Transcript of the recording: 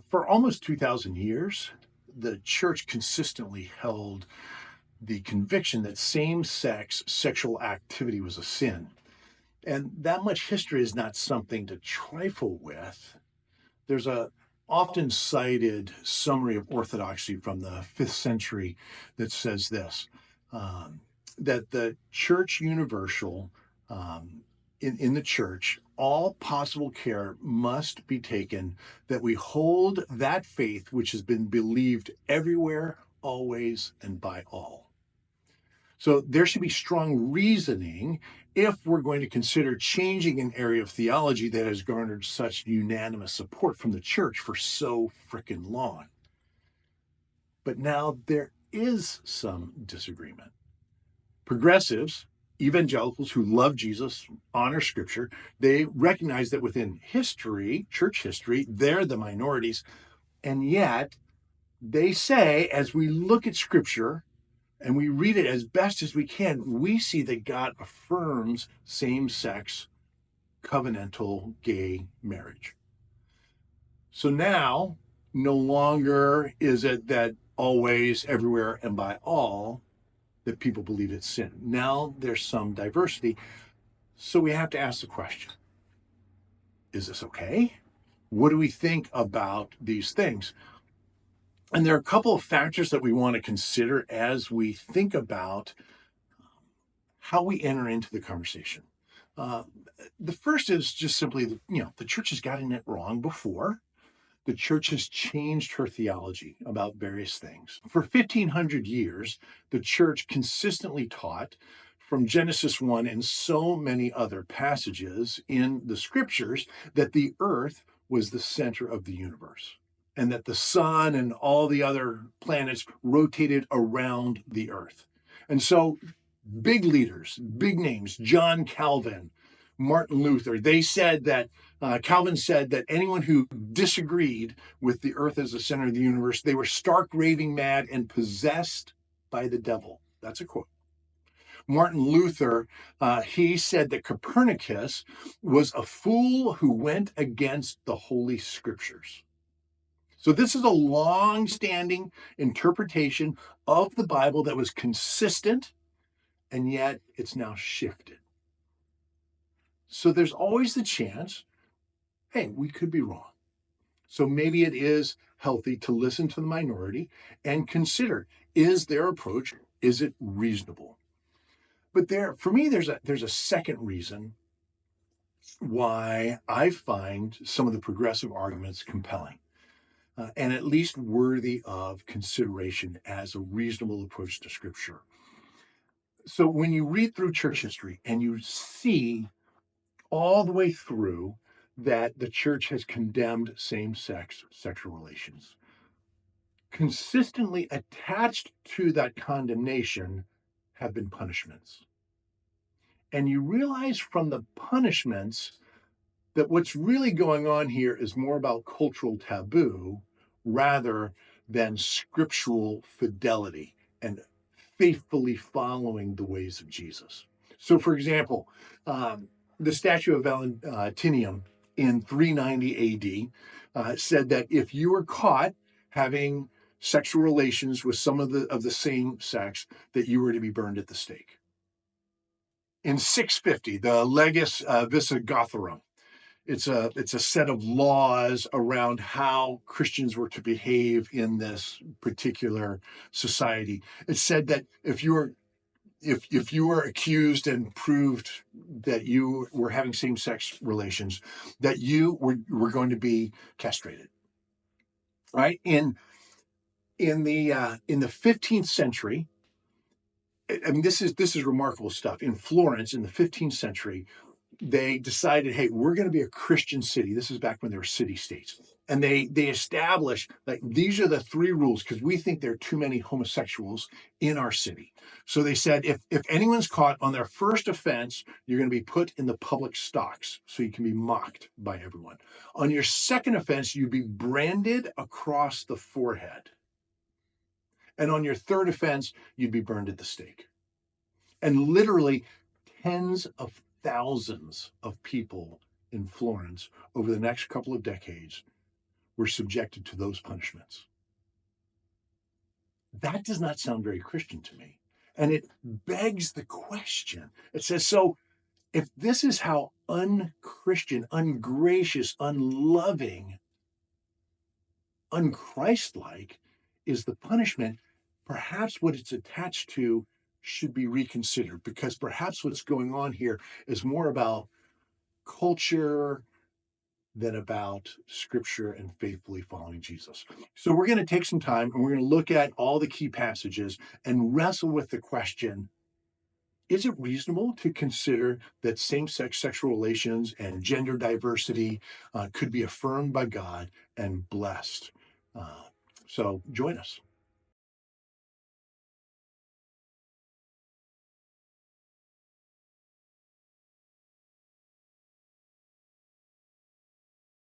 For almost 2,000 years, the church consistently held the conviction that same sex sexual activity was a sin. And that much history is not something to trifle with. There's a often cited summary of orthodoxy from the 5th century that says this, um, that the church universal, um, in the church, all possible care must be taken that we hold that faith which has been believed everywhere, always, and by all. So there should be strong reasoning if we're going to consider changing an area of theology that has garnered such unanimous support from the church for so frickin' long. But now there is some disagreement. Progressives, evangelicals who love Jesus, honor scripture, they recognize that within history, church history, they're the minorities. And yet they say, as we look at scripture, and we read it as best as we can, we see that God affirms same sex covenantal gay marriage. So now, no longer is it that always, everywhere, and by all that people believe it's sin. Now there's some diversity. So we have to ask the question, is this okay? What do we think about these things? And there are a couple of factors that we want to consider as we think about how we enter into the conversation. Uh, the first is just simply, the church has gotten it wrong before. The church has changed her theology about various things. For 1,500 years, the church consistently taught from Genesis 1 and so many other passages in the scriptures that the earth was the center of the universe and that the sun and all the other planets rotated around the earth. And so big leaders, big names, John Calvin, Martin Luther, they said that Calvin said that anyone who disagreed with the earth as the center of the universe, they were stark raving mad and possessed by the devil. That's a quote. Martin Luther, he said that Copernicus was a fool who went against the Holy Scriptures. So this is a long-standing interpretation of the Bible that was consistent, and yet it's now shifted. So there's always the chance, hey, we could be wrong. So maybe it is healthy to listen to the minority and consider, is their approach, is it reasonable? But for me, there's a second reason why I find some of the progressive arguments compelling. And at least worthy of consideration as a reasonable approach to Scripture. So when you read through church history and you see all the way through that the church has condemned same-sex sexual relations, consistently attached to that condemnation have been punishments. And you realize from the punishments that what's really going on here is more about cultural taboo rather than scriptural fidelity and faithfully following the ways of Jesus. So, for example, the statute of Valentinian in 390 AD said that if you were caught having sexual relations with some of the same sex, that you were to be burned at the stake. In 650, the Legis Visigothorum, it's a set of laws around how Christians were to behave in this particular society. It said that if you were accused and proved that you were having same-sex relations, that you were going to be castrated. Right? In the 15th century, I mean, this is remarkable stuff. In Florence, in the 15th century, they decided, hey, we're going to be a Christian city. This is back when there were city-states. And they established, like, these are the 3 rules because we think there are too many homosexuals in our city. So they said, if anyone's caught on their first offense, you're going to be put in the public stocks so you can be mocked by everyone. On your second offense, you'd be branded across the forehead. And on your third offense, you'd be burned at the stake. And literally tens of thousands of people in Florence over the next couple of decades were subjected to those punishments. That does not sound very Christian to me. And it begs the question. It says, so if this is how unchristian, ungracious, unloving, unchristlike is the punishment, perhaps what it's attached to should be reconsidered, because perhaps what's going on here is more about culture than about scripture and faithfully following Jesus. So we're going to take some time and we're going to look at all the key passages and wrestle with the question, is it reasonable to consider that same-sex sexual relations and gender diversity could be affirmed by God and blessed? So join us.